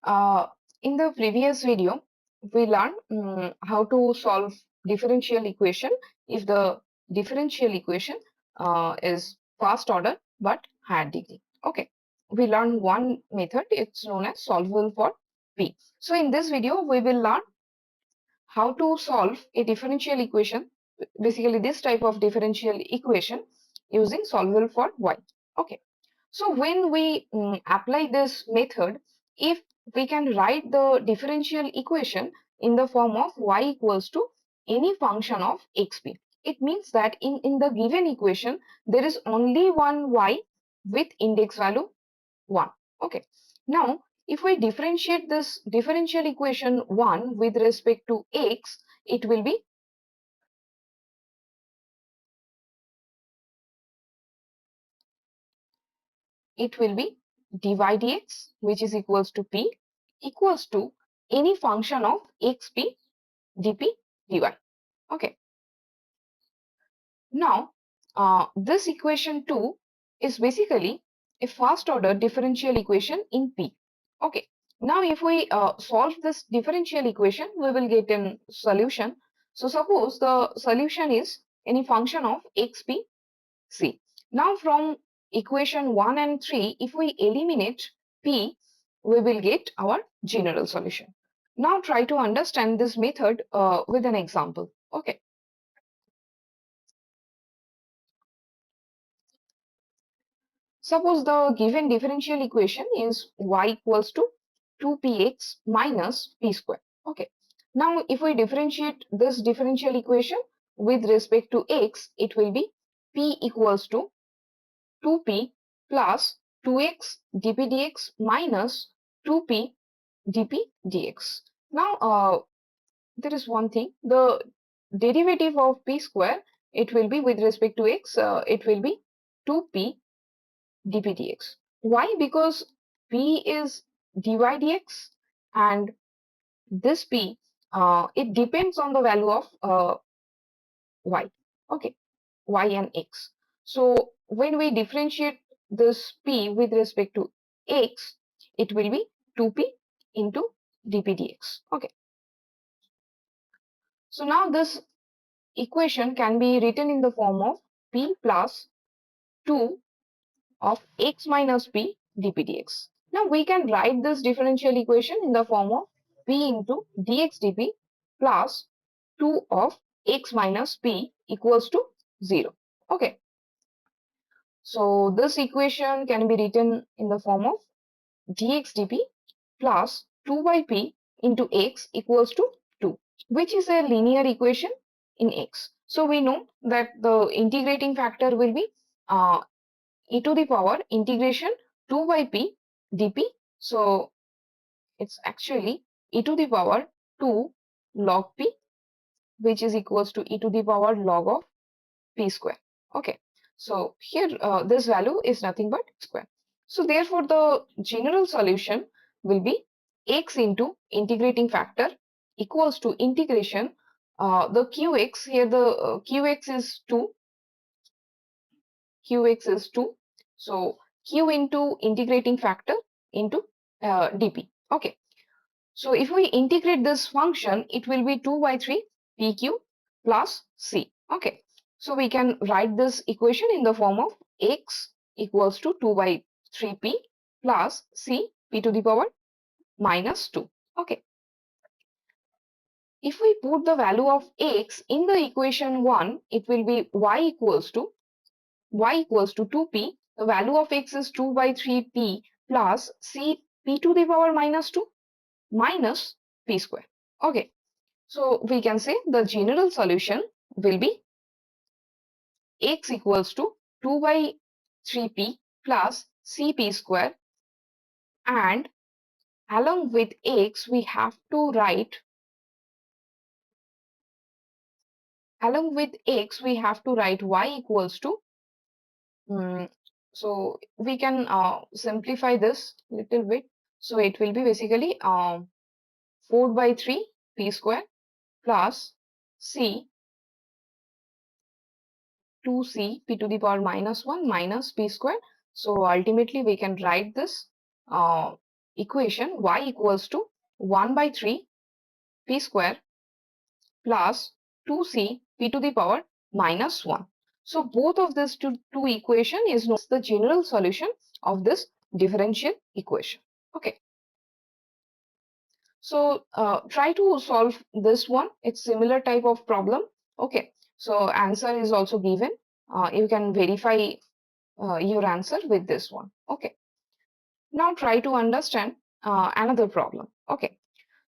Uh, in the previous video, we learned how to solve differential equation if the differential equation is first order but higher degree. Okay, we learned one method. It's known as solvable for P. So in this video, we will learn how to solve a differential equation, basically this type of differential equation using solvable for Y. Okay. So when we apply this method, if we can write the differential equation in the form of y equals to any function of xp, it means that in the given equation, there is only one y with index value 1. Okay. Now, if we differentiate this differential equation 1 with respect to x, it will be dy dx, which is equals to p, equals to any function of xp dp dy. Okay. Now, this equation 2 is basically a first order differential equation in p. Okay. Now, if we solve this differential equation, we will get a solution. So, suppose the solution is any function of xp c. Now, from equation 1 and 3, if we eliminate p, we will get our general solution. Now, try to understand this method with an example. Okay. Suppose the given differential equation is y equals to 2px minus p square. Okay. Now, if we differentiate this differential equation with respect to x, it will be p equals to 2p plus 2x dp dx minus 2p dp dx. Now, there is one thing. The derivative of p square, it will be with respect to x, it will be 2p dp dx. Why? Because p is dy dx and this p, it depends on the value of y. Okay, y and x. So when we differentiate this p with respect to x, it will be 2p into dp dx. Okay. So now this equation can be written in the form of p plus 2 of x minus p dp dx. Now we can write this differential equation in the form of p into dx dp plus 2 of x minus p equals to 0. Okay. So this equation can be written in the form of dx dp plus 2 by p into x equals to 2, which is a linear equation in x. So we know that the integrating factor will be e to the power integration 2 by p dp. So it's actually e to the power 2 log p, which is equals to e to the power log of p square. Okay. So here this value is nothing but square. So therefore the general solution will be x into integrating factor equals to integration the qx, here the qx is 2, qx is 2. So q into integrating factor into dp. Okay. So if we integrate this function, it will be 2 by 3 pq plus c. Okay. So we can write this equation in the form of x equals to 2 by 3p plus c p to the power minus 2. Okay. If we put the value of x in the equation 1, it will be y equals to 2p. The value of x is 2 by 3p plus c p to the power minus 2 minus p square. Okay. So we can say the general solution will be x equals to 2 by 3p plus cp square, and along with x we have to write y equals to so we can simplify this little bit. So it will be basically 4 by 3 p square plus c 2c p to the power minus 1 minus p square. So ultimately we can write this equation y equals to 1 by 3 p square plus 2c p to the power minus 1. So both of these two equation is known as the general solution of this differential equation. Okay. So try to solve this one. It's similar type of problem. Okay. So answer is also given. You can verify your answer with this one. Okay. Now try to understand another problem. Okay.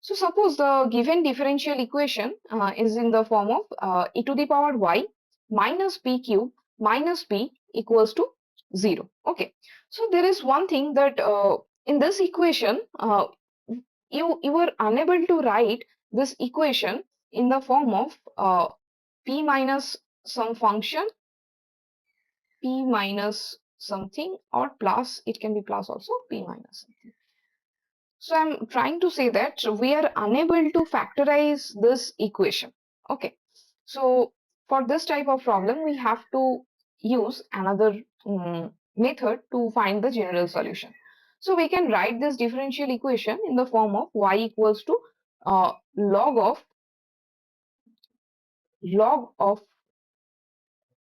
So suppose the given differential equation is in the form of e to the power y minus p cube minus p equals to 0. Okay. So there is one thing that in this equation, you were unable to write this equation in the form of p minus some function, p minus something, or plus, it can be plus also, p minus something. So I'm trying to say that we are unable to factorize this equation. Okay. So for this type of problem, we have to use another method to find the general solution. So we can write this differential equation in the form of y equals to log of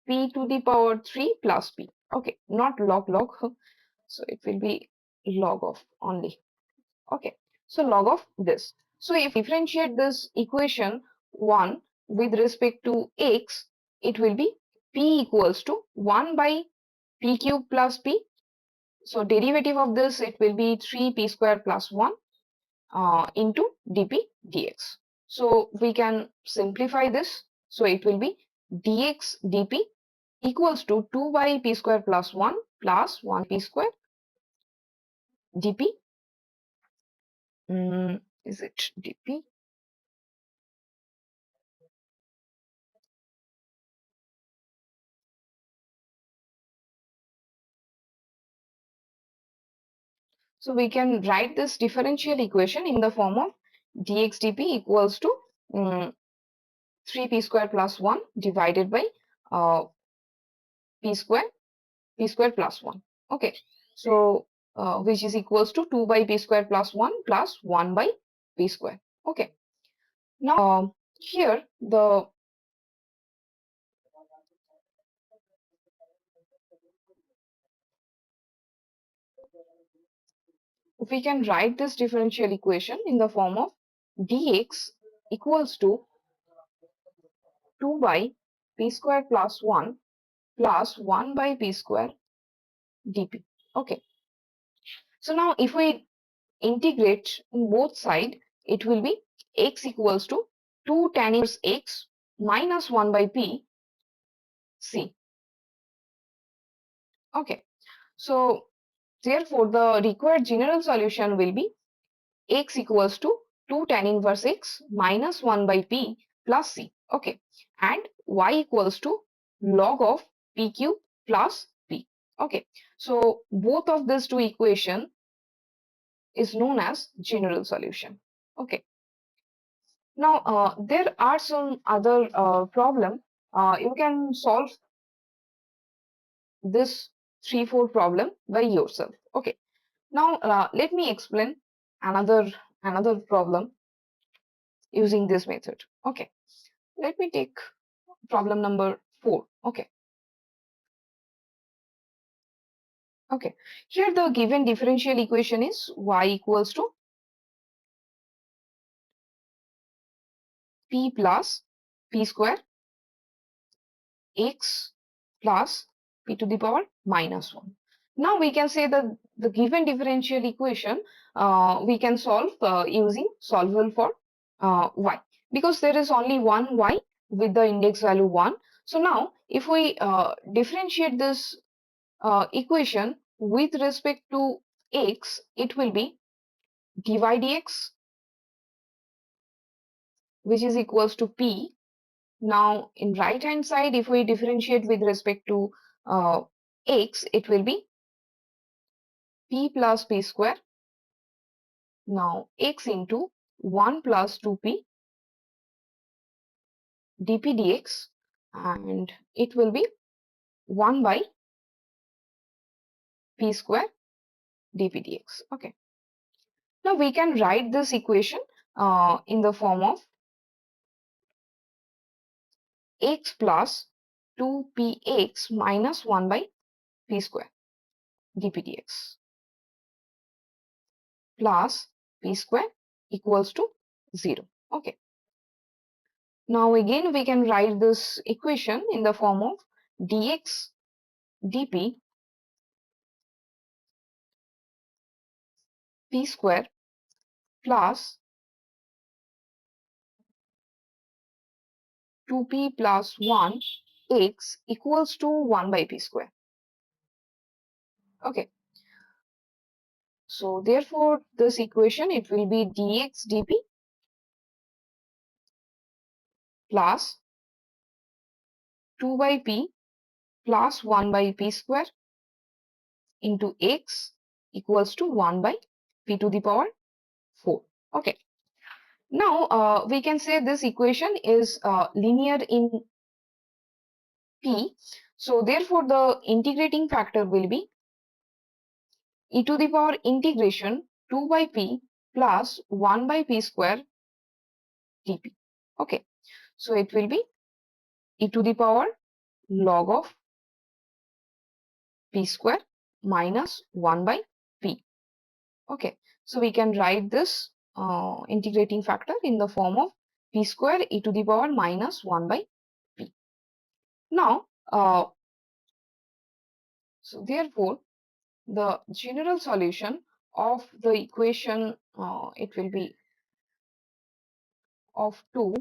p to the power 3 plus p. Okay, not log. So it will be log of only. Okay, so log of this. So if differentiate this equation 1 with respect to x, it will be p equals to 1 by p cube plus p. So derivative of this, it will be 3p square plus 1 into dp dx. So we can simplify this. So it will be dx dp equals to 2 by p square plus 1 plus 1p square dp. Is it dp? So we can write this differential equation in the form of dx dp equals to 3p square plus 1 divided by uh, p square plus 1. Okay, so which is equals to 2 by p square plus 1 plus 1 by p square. Okay, now here we can write this differential equation in the form of dx equals to 2 by p square plus 1 plus 1 by p square dp. Okay, so now if we integrate in both sides, it will be x equals to 2 tan inverse x minus 1 by p c. Okay, so therefore the required general solution will be x equals to 2 tan inverse x minus 1 by p plus c. Okay, and y equals to log of p cube plus p. Okay, so both of these two equation is known as general solution. Okay, now there are some other problem. You can solve this 3-4 problem by yourself. Okay, now let me explain another problem using this method. Okay, let me take problem number 4. Okay, here the given differential equation is y equals to p plus p square x plus p to the power minus 1. Now we can say that the given differential equation we can solve using solvable for y, because there is only one y with the index value 1. So now if we differentiate this equation with respect to x, it will be dy dx, which is equals to p. Now in right hand side, if we differentiate with respect to x, it will be p plus p square. Now x into 1 plus 2p dp dx, and it will be 1 by p square dp dx. Okay. Now we can write this equation in the form of x plus 2px minus 1 by p square dp dx plus p square equals to 0. Okay. Now again we can write this equation in the form of dx dp p square plus 2p plus 1 x equals to 1 by p square. Okay. So therefore this equation, it will be dx dp plus 2 by p plus 1 by p square into x equals to 1 by p to the power 4. Okay. Now we can say this equation is linear in p. So therefore the integrating factor will be e to the power integration 2 by p plus 1 by p square dp. Okay. So it will be e to the power log of p square minus 1 by p. Okay. So we can write this integrating factor in the form of p square e to the power minus 1 by p. Now, so therefore, the general solution of the equation, it will be of 2,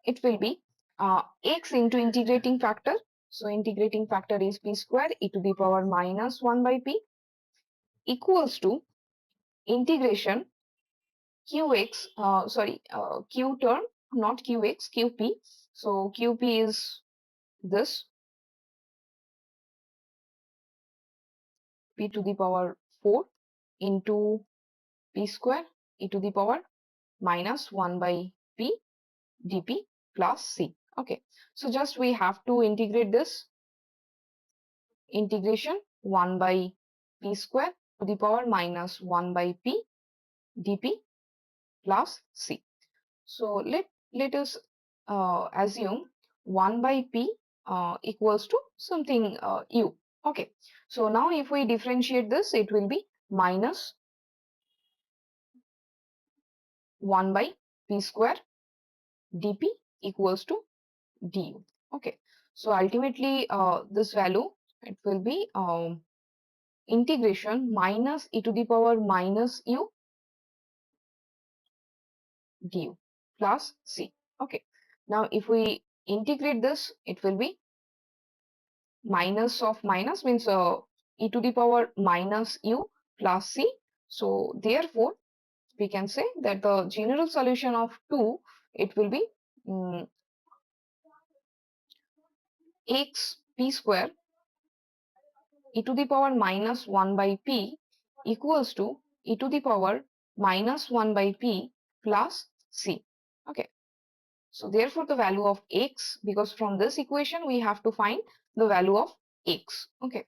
it will be x into integrating factor. So integrating factor is p square e to the power minus 1 by p equals to integration qx, q term, not qx, qp. So qp is this p to the power 4 into p square e to the power minus 1 by p dp plus c. Okay, so just we have to integrate this integration 1 by p square to the power minus 1 by p dp plus c. So let us assume 1 by p equals to something u. Okay, so now if we differentiate this, it will be minus 1 by p square dp equals to du. Okay, so ultimately this value, it will be integration minus e to the power minus u du plus c. Okay, now if we integrate this, it will be minus of minus, means e to the power minus u plus c. So therefore we can say that the general solution of 2, it will be x p square e to the power minus 1 by p equals to e to the power minus 1 by p plus c. Okay, so therefore the value of x, because from this equation we have to find the value of x. Okay,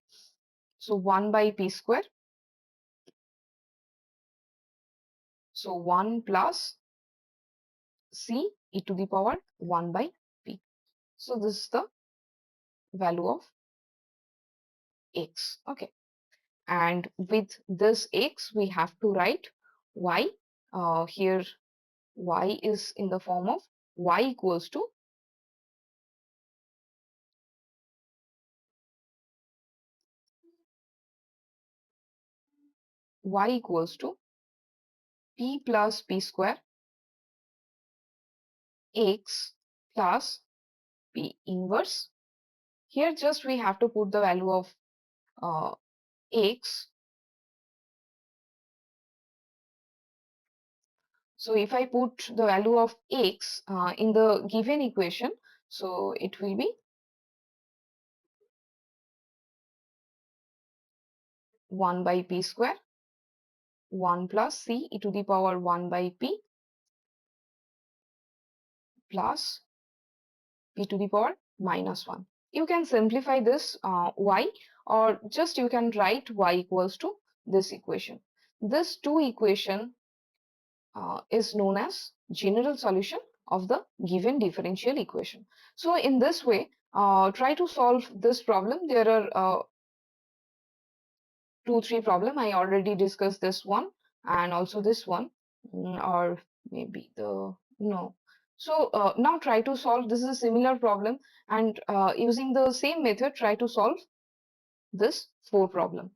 so 1 by p square, so 1 plus c e to the power 1 by p. So this is the value of x. Okay, and with this x we have to write y. Here y is in the form of y equals to p plus p square x plus p inverse. Here just we have to put the value of x. So if I put the value of x in the given equation, so it will be 1 by p square 1 plus c e to the power 1 by p plus p to the power minus 1. You can simplify this y, or just you can write y equals to this equation. This two equation is known as general solution of the given differential equation. So in this way, try to solve this problem. There are 2-3 problem. I already discussed this one and also this one, or maybe the no. So now try to solve. This is a similar problem, and using the same method, try to solve this 4 problem.